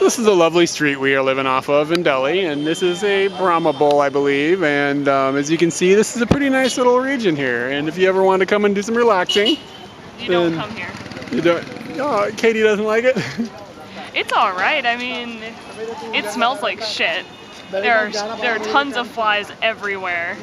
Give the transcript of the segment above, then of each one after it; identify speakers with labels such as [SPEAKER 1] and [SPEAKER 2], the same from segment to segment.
[SPEAKER 1] This is a lovely street we are living off of in Delhi, and this is a Brahma Bowl, I believe. And as you can see, this is a pretty nice little region here. And if you ever want to come and do some relaxing,
[SPEAKER 2] you don't come here.
[SPEAKER 1] You don't. Oh, Katie doesn't like it.
[SPEAKER 2] It's all right. I mean, it smells like shit. There are tons of flies everywhere.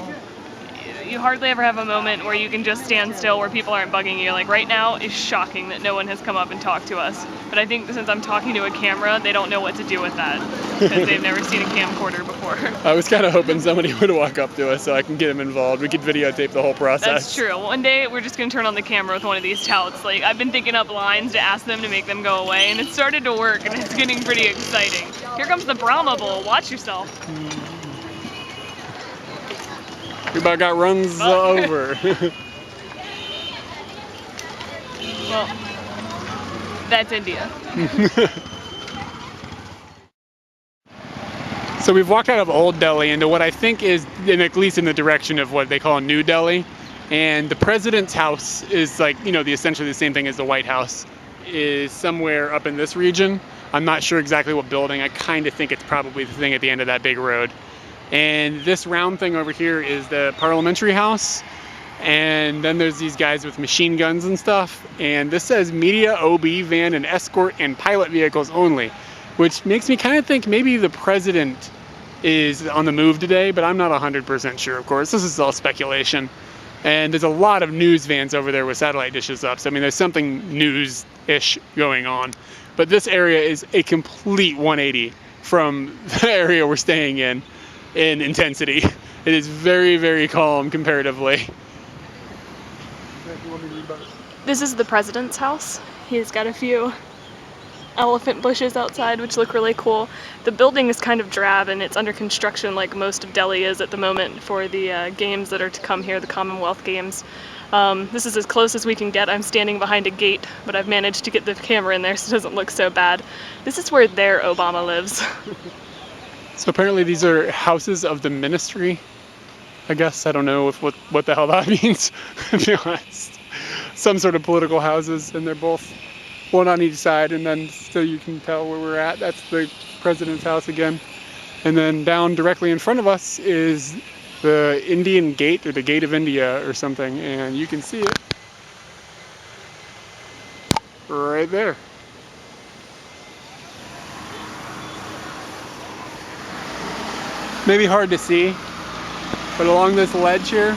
[SPEAKER 2] You hardly ever have a moment where you can just stand still where people aren't bugging you. Like right now, it's shocking that no one has come up and talked to us. But I think since I'm talking to a camera, they don't know what to do with that because they've never seen a camcorder before.
[SPEAKER 1] I was kind of hoping somebody would walk up to us so I can get them involved. We could videotape the whole process.
[SPEAKER 2] That's true. One day we're just going to turn on the camera with one of these touts. Like I've been thinking up lines to ask them to make them go away, and it started to work, and it's getting pretty exciting. Here comes the Brahma Bowl. Watch yourself.
[SPEAKER 1] We about got runs over.
[SPEAKER 2] Well, that's India.
[SPEAKER 1] So we've walked out of Old Delhi into what I think is, at least in the direction of what they call New Delhi. And the president's house is like, essentially the same thing as the White House, is somewhere up in this region. I'm not sure exactly what building. I kind of think it's probably the thing at the end of that big road. And this round thing over here is the parliamentary house. And then there's these guys with machine guns and stuff. And this says media, OB, van, and escort and pilot vehicles only, which makes me kind of think maybe the president is on the move today, but I'm not 100% sure, of course. This is all speculation. And there's a lot of news vans over there with satellite dishes up. So, I mean, there's something news-ish going on. But this area is a complete 180 from the area we're staying in intensity. It is very, very calm comparatively.
[SPEAKER 2] This is the president's house. He's got a few elephant bushes outside, which look really cool. The building is kind of drab and it's under construction like most of Delhi is at the moment for the games that are to come here, the Commonwealth Games. This is as close as we can get. I'm standing behind a gate, but I've managed to get the camera in there so it doesn't look so bad. This is where their Obama lives.
[SPEAKER 1] So apparently these are houses of the ministry, I guess. I don't know what the hell that means, to be honest. Some sort of political houses, and they're both one on each side, and then so you can tell where we're at. That's the president's house again. And then down directly in front of us is the Indian Gate, or the Gate of India or something, and you can see it right there. Maybe hard to see, but along this ledge here,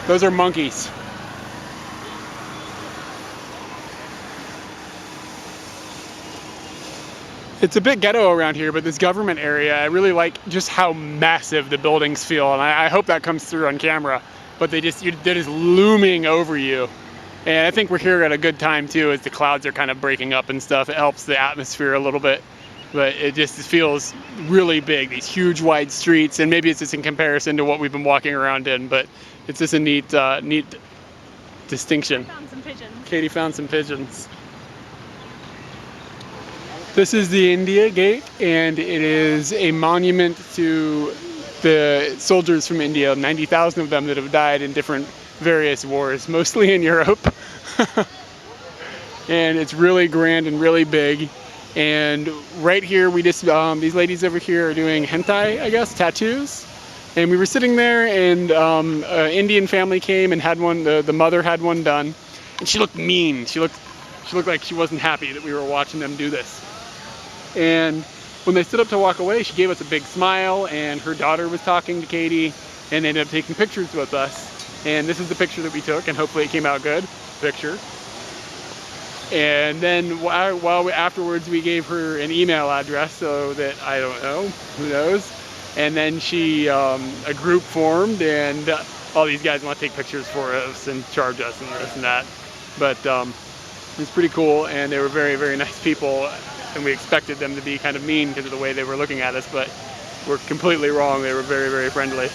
[SPEAKER 1] those are monkeys. It's a bit ghetto around here, but this government area, I really like just how massive the buildings feel, and I hope that comes through on camera, but they're just looming over you. And I think we're here at a good time too, as the clouds are kind of breaking up and stuff. It helps the atmosphere a little bit. But it just feels really big, these huge wide streets, and maybe it's just in comparison to what we've been walking around in, but it's just a neat distinction.
[SPEAKER 2] I found some pigeons.
[SPEAKER 1] Katie found some pigeons. This is the India Gate, and it is a monument to the soldiers from India, 90,000 of them that have died in different various wars, mostly in Europe. And it's really grand and really big. And right here, we just, these ladies over here are doing hentai, I guess, tattoos. And we were sitting there, and an Indian family came and had one, the mother had one done. And she looked mean. She looked like she wasn't happy that we were watching them do this. And when they stood up to walk away, she gave us a big smile, and her daughter was talking to Katie, and they ended up taking pictures with us. And this is the picture that we took, and hopefully it came out good. Picture. And then afterwards, we gave her an email address so that, I don't know, who knows. And then a group formed, and all these guys want to take pictures for us and charge us and this and that. But it was pretty cool, and they were very, very nice people. And we expected them to be kind of mean because of the way they were looking at us, but we're completely wrong. They were very, very friendly.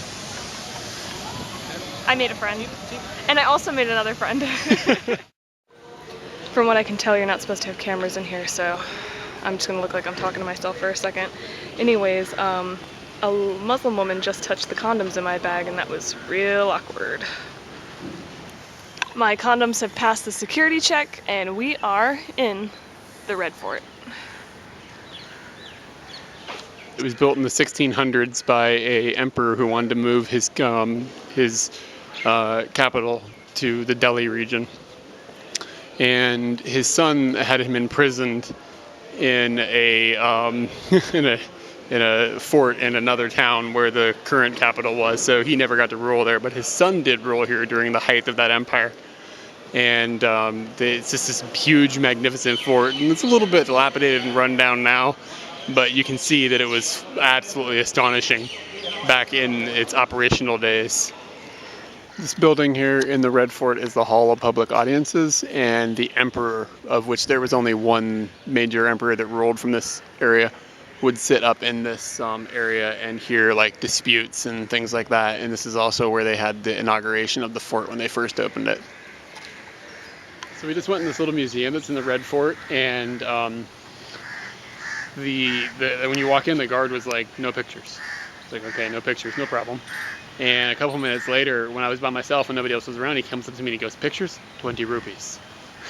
[SPEAKER 2] I made a friend, and I also made another friend. From what I can tell, you're not supposed to have cameras in here, so I'm just gonna look like I'm talking to myself for a second. Anyways, a Muslim woman just touched the condoms in my bag, and that was real awkward. My condoms have passed the security check, and we are in the Red Fort.
[SPEAKER 1] It was built in the 1600s by a emperor who wanted to move his capital to the Delhi region, and his son had him imprisoned in a in a fort in another town where the current capital was. So he never got to rule there, but his son did rule here during the height of that empire. And it's just this huge, magnificent fort, and it's a little bit dilapidated and run down now, but you can see that it was absolutely astonishing back in its operational days. This building here in the Red Fort is the Hall of Public Audiences, and the emperor, of which there was only one major emperor that ruled from this area, would sit up in this area and hear like disputes and things like that. And this is also where they had the inauguration of the fort when they first opened it. So we just went in this little museum that's in the Red Fort, and when you walk in, the guard was like, "No pictures." It's like, okay, no pictures, no problem. And a couple minutes later, when I was by myself and nobody else was around, he comes up to me and he goes, "Pictures? 20 rupees."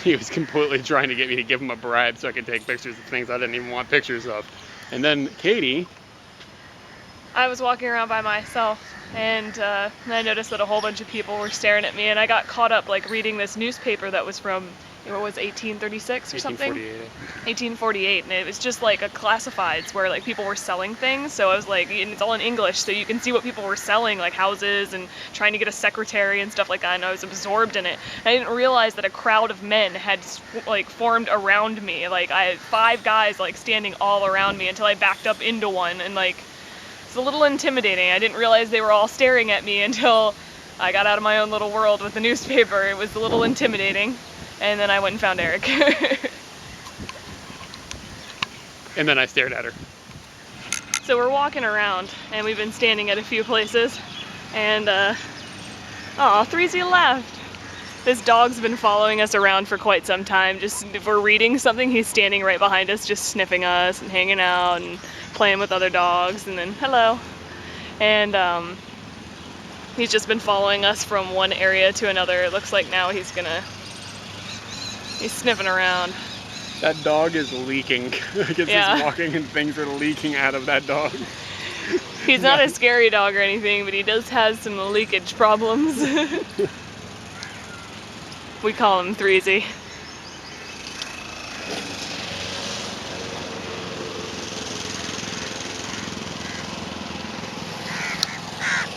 [SPEAKER 1] He was completely trying to get me to give him a bribe so I could take pictures of things I didn't even want pictures of. And then Katie.
[SPEAKER 2] I was walking around by myself, and I noticed that a whole bunch of people were staring at me, and I got caught up like reading this newspaper that was from, what was 1836 or something? 1848, and it was just like a classifieds where like people were selling things. So I was like, and it's all in English, so you can see what people were selling, like houses and trying to get a secretary and stuff like that, and I was absorbed in it. I didn't realize that a crowd of men had like formed around me. Like I had 5 guys like standing all around me until I backed up into one, and like it's a little intimidating. I didn't realize they were all staring at me until I got out of my own little world with the newspaper. It was a little intimidating. And then I went and found Eric.
[SPEAKER 1] And then I stared at her.
[SPEAKER 2] So we're walking around, and we've been standing at a few places, and oh, 3Z left. This dog's been following us around for quite some time. Just if we're reading something, he's standing right behind us, just sniffing us and hanging out and playing with other dogs, and then hello. And he's just been following us from one area to another. It looks like now he's sniffing around.
[SPEAKER 1] That dog is leaking. It's just walking and things are leaking out of that dog.
[SPEAKER 2] He's not a scary dog or anything, but he does have some leakage problems. We call him 3Z.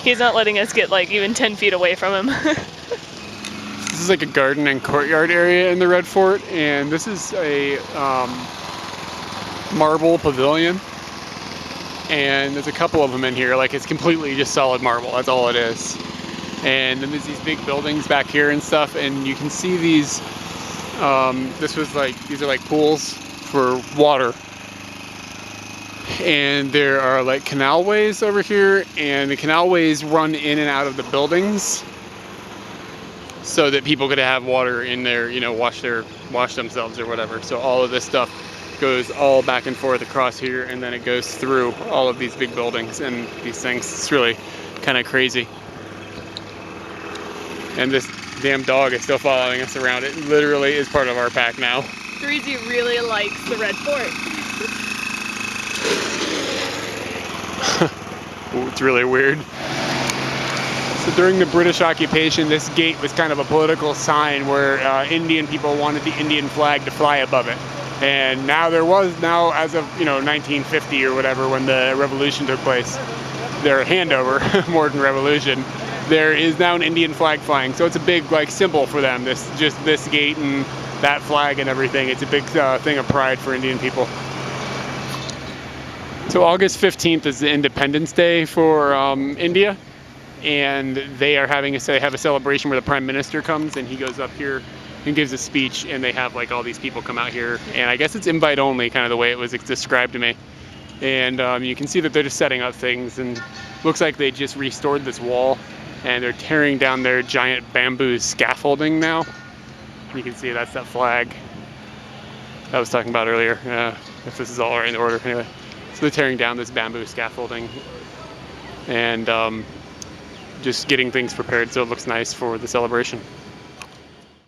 [SPEAKER 2] He's not letting us get like even 10 feet away from him.
[SPEAKER 1] This is like a garden and courtyard area in the Red Fort, and this is a marble pavilion, and there's a couple of them in here. Like it's completely just solid marble, that's all it is. And then there's these big buildings back here and stuff, and you can see these, these are like pools for water. And there are like canalways over here, and the canalways run in and out of the buildings so that people could have water in there, you know, wash themselves or whatever. So all of this stuff goes all back and forth across here, and then it goes through all of these big buildings and these things. It's really kind of crazy. And this damn dog is still following us around. It literally is part of our pack now.
[SPEAKER 2] 3Z really likes the Red Fort.
[SPEAKER 1] Ooh, it's really weird. So during the British occupation, this gate was kind of a political sign where Indian people wanted the Indian flag to fly above it. And now as of 1950 or whatever, when the revolution took place, their handover, more than revolution, there is now an Indian flag flying. So it's a big symbol for them. This gate and that flag and everything. It's a big thing of pride for Indian people. So August 15th is the Independence Day for India, and they have a celebration where the Prime Minister comes and he goes up here and gives a speech, and they have all these people come out here, and I guess it's invite only, kind of the way it was described to me. And you can see that they're just setting up things, and looks like they just restored this wall, and they're tearing down their giant bamboo scaffolding now. You can see that's that flag I was talking about earlier, if this is all right in order. Anyway, so they're tearing down this bamboo scaffolding and just getting things prepared so it looks nice for the celebration.